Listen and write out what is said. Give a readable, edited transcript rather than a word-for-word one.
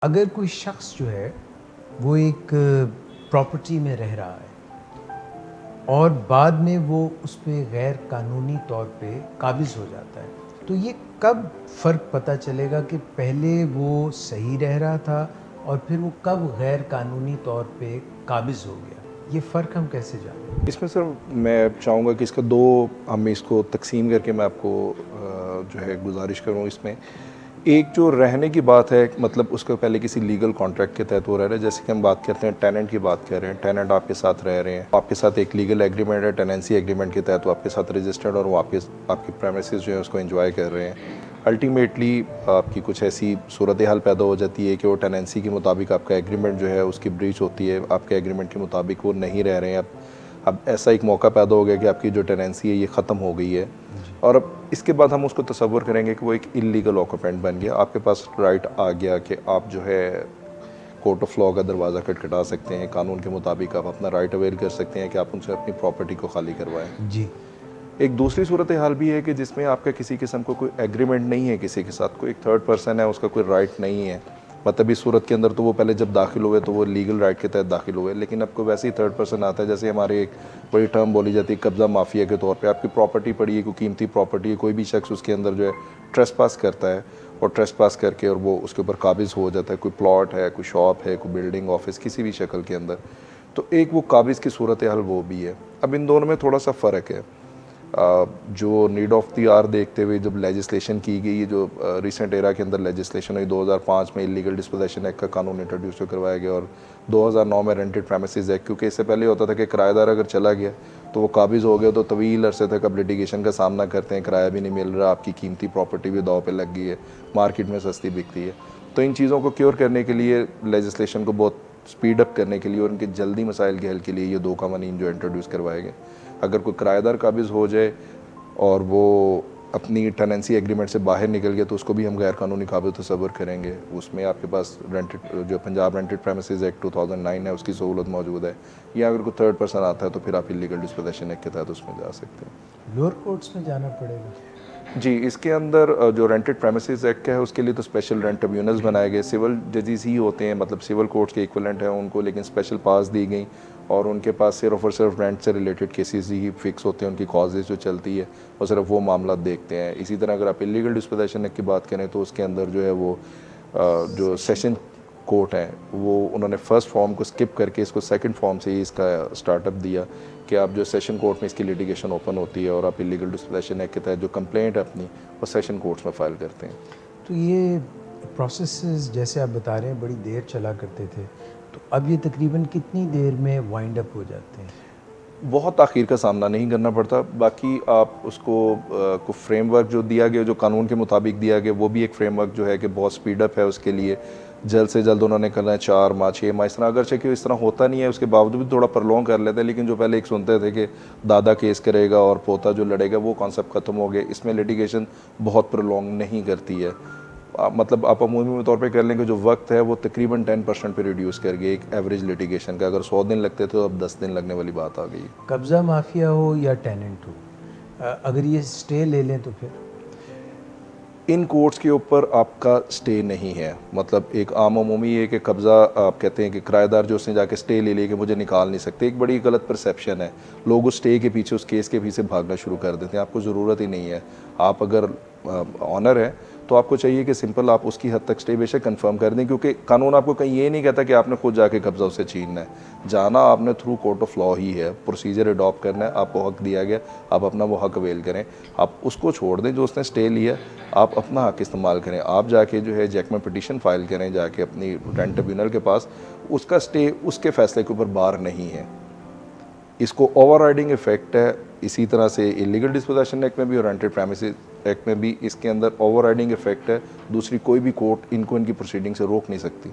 अगर कोई शख्स जो है वो एक प्रॉपर्टी में रह रहा है और बाद में वो उस पे गैर कानूनी तौर पे काबिज़ हो जाता है, तो ये कब फ़र्क पता चलेगा कि पहले वो सही रह रहा था और फिर वो कब गैर कानूनी तौर पे काबिज़ हो गया? ये फ़र्क हम कैसे जानें? इसमें सर मैं चाहूँगा कि इसका दो हम इसको तकसीम करके मैं आपको जो है गुजारिश करूँ इसमें। एक जो रहने की बात है, मतलब उसका पहले किसी लीगल कॉन्ट्रैक्ट के तहत वो रह रहा है। जैसे कि हम बात करते हैं टेनेंट की बात कर रहे हैं, टेनेंट आपके साथ रह रहे हैं, आपके साथ एक लीगल एग्रीमेंट है, टेनेंसी एग्रीमेंट के तहत वो आपके साथ रजिस्टर्ड और वो आपकी प्रेमिसेस जो है उसको एंजॉय कर रहे हैं। अल्टीमेटली आपकी कुछ ऐसी सूरत हाल पैदा हो जाती है कि वो टेनेंसी के मुताबिक आपका एग्रीमेंट जो है उसकी ब्रीच होती है, आपके एग्रीमेंट के मुताबिक वो नहीं रह रहे हैं। अब ऐसा एक मौका पैदा हो गया कि आपकी जो टेनेंसी है ये ख़त्म हो गई है और अब इसके बाद हम उसको तसव्वुर करेंगे कि वो एक इल्लीगल ऑक्यूपेंट बन गया। आपके पास राइट आ गया कि आप जो है कोर्ट ऑफ लॉ का दरवाज़ा खटखटा सकते हैं, कानून के मुताबिक आप अपना राइट अवेल कर सकते हैं कि आप उनसे अपनी प्रॉपर्टी को खाली करवाएं। जी। एक दूसरी सूरत हाल भी है कि जिसमें आपका किसी किस्म को कोई एग्रीमेंट नहीं है किसी के साथ, कोई एक थर्ड पर्सन है, उसका कोई राइट नहीं है। मतलब इस सूरत के अंदर तो वो पहले जब दाखिल हुए तो वो लीगल राइट के तहत दाखिल हुए, लेकिन आपको वैसे ही थर्ड पर्सन आता है। जैसे हमारे एक बड़ी टर्म बोली जाती है कब्ज़ा माफिया के तौर पे, आपकी प्रॉपर्टी पड़ी है, कोई कीमती प्रॉपर्टी है, कोई भी शख्स उसके अंदर जो है ट्रेस पास करता है और ट्रेस पास करके और वो उसके ऊपर काबिज़ हो जाता है। कोई प्लॉट है, कोई शॉप है, कोई बिल्डिंग, ऑफिस, किसी भी शक्ल के अंदर, तो एक वो काबिज़ की सूरत हाल वो भी है। अब इन दोनों में थोड़ा सा फ़र्क है। जो नीड ऑफ द आर देखते हुए जब लेजिस्लेशन की गई, जो रिसेंट एरा के अंदर लेजिस्लेशन हुई, 2005 में इलीगल डिस्पोजेशन एक्ट का कानून इंट्रोड्यूस करवाया गया और 2009 में रेंटेड प्रेमिसेस एक्ट, क्योंकि इससे पहले होता था कि किराएदार अगर चला गया तो वो काबिज़ हो गया तो तवील अरसे तक अब लिटिगेशन का सामना करते हैं, किराया भी नहीं मिल रहा, आपकी कीमती प्रॉपर्टी भी दाव पे लग गई है, मार्केट में सस्ती बिकती है। तो इन चीज़ों को क्योर करने के लिए, लेजिस्लेशन को बहुत स्पीड अप करने के लिए और उनके जल्दी मसाइल के हल के लिए ये दो कानून जो इंट्रोड्यूस करवाए गए। अगर कोई किराएदार काबिज़ हो जाए और वो अपनी टेनेंसी एग्रीमेंट से बाहर निकल गया तो उसको भी हम गैर कानूनी काबिज़ तस्वर करेंगे। उसमें आपके पास रेंटेड, जो पंजाब रेंटेड प्रेमिसेस एक्ट 2009 है, उसकी सहूलत मौजूद है। या अगर कोई थर्ड पर्सन आता है तो फिर आप इलीगल डिस्पोजेशन एक्ट के तहत उसमें जा सकते हैं। लोअर कोर्ट्स में जाना पड़ेगा? जी, इसके अंदर जो रेंटेड प्रेमिसेस एक्ट है उसके लिए तो स्पेशल रेंट ट्रिब्यूनल्स बनाए गए, सिविल जजेस ही होते हैं, मतलब सिविल कोर्ट्स के इक्विवेलेंट हैं उनको, लेकिन स्पेशल पास दी गई और उनके पास सिर्फ और सिर्फ रेंट से रिलेटेड केसेस ही फिक्स होते हैं, उनकी कॉजेज जो चलती है और सिर्फ वो मामला देखते हैं। इसी तरह अगर आप इलीगल डिस्पोजेशन एक्ट की बात करें तो उसके अंदर जो है वो जो सेशन कोर्ट है वो उन्होंने फर्स्ट फॉर्म को स्किप करके इसको सेकंड फॉर्म से ही इसका स्टार्टअप दिया कि आप जो सेशन कोर्ट में इसकी लिटिगेशन ओपन होती है और आप इलीगल डिस्पोजेशन एक्ट के तहत जो कंप्लेंट है अपनी वो सेशन कोर्ट्स में फाइल करते हैं। तो ये प्रोसेसेस जैसे आप बता रहे हैं बड़ी देर चला करते थे, तो अब ये तकरीबन कितनी देर में वाइंड अप हो जाते हैं? बहुत ताख़ीर का सामना नहीं करना पड़ता। बाकी आप उसको को फ्रेमवर्क जो दिया गया, जो कानून के मुताबिक दिया गया, वो भी एक फ्रेमवर्क जो है कि बहुत स्पीड अप है उसके लिए। जल्द से जल्द उन्होंने करना है 4 माह 6 माह, इस तरह अगरचे कि इस तरह होता नहीं है, उसके बावजूद भी थोड़ा प्रलोंग कर लेते हैं। लेकिन जो पहले एक सुनते थे कि दादा केस करेगा और पोता जो लड़ेगा, वो कॉन्सेप्ट ख़त्म हो गया। इसमें लिटिगेशन बहुत प्रलोंग नहीं करती है। मतलब आप अमूमी तौर पे कर लें कि जो वक्त है वो तकरीबन 10% पे रिड्यूस कर गए एक एवरेज लिटिगेशन का। अगर 100 दिन लगते थे तो अब 10 दिन लगने वाली बात आ गई। कब्ज़ा माफिया हो या टेनेंट हो, अगर ये स्टे ले लें तो फिर? इन कोर्ट्स के ऊपर आपका स्टे नहीं है। मतलब एक आम अमूमी है कि कब्ज़ा, आप कहते हैं कि किराएदार जो उसने जाके स्टे ले लिया कि मुझे निकाल नहीं सकते, एक बड़ी गलत परसेप्शन है। लोग उस स्टे के पीछे, उस केस के पीछे भागना शुरू कर देते हैं। आपको ज़रूरत ही नहीं है। आप अगर ऑनर है तो आपको चाहिए कि सिंपल आप उसकी हद तक स्टे बेशक कंफर्म कर दें, क्योंकि कानून आपको कहीं ये नहीं कहता कि आपने खुद जाके कब्ज़ा उससे छीनना है। जाना आपने थ्रू कोर्ट ऑफ लॉ ही है, प्रोसीजर अडॉप्ट करना है, आपको हक दिया गया, आप अपना वो हक अवेल करें। आप उसको छोड़ दें जो उसने स्टे लिया, आप अपना हक इस्तेमाल करें। आप जाके जो है जैक में पिटीशन फाइल करें जाके अपनी रेंट ट्रिब्यूनल के पास, उसका स्टे उसके फैसले के ऊपर बार नहीं है। इसको ओवरराइडिंग इफेक्ट है। इसी तरह से इलीगल डिस्पोजेशन एक्ट में भी और रेंटेड प्रेमिसेस एक्ट में भी इसके अंदर ओवरराइडिंग इफेक्ट है। दूसरी कोई भी कोर्ट इनको इनकी प्रोसीडिंग से रोक नहीं सकती।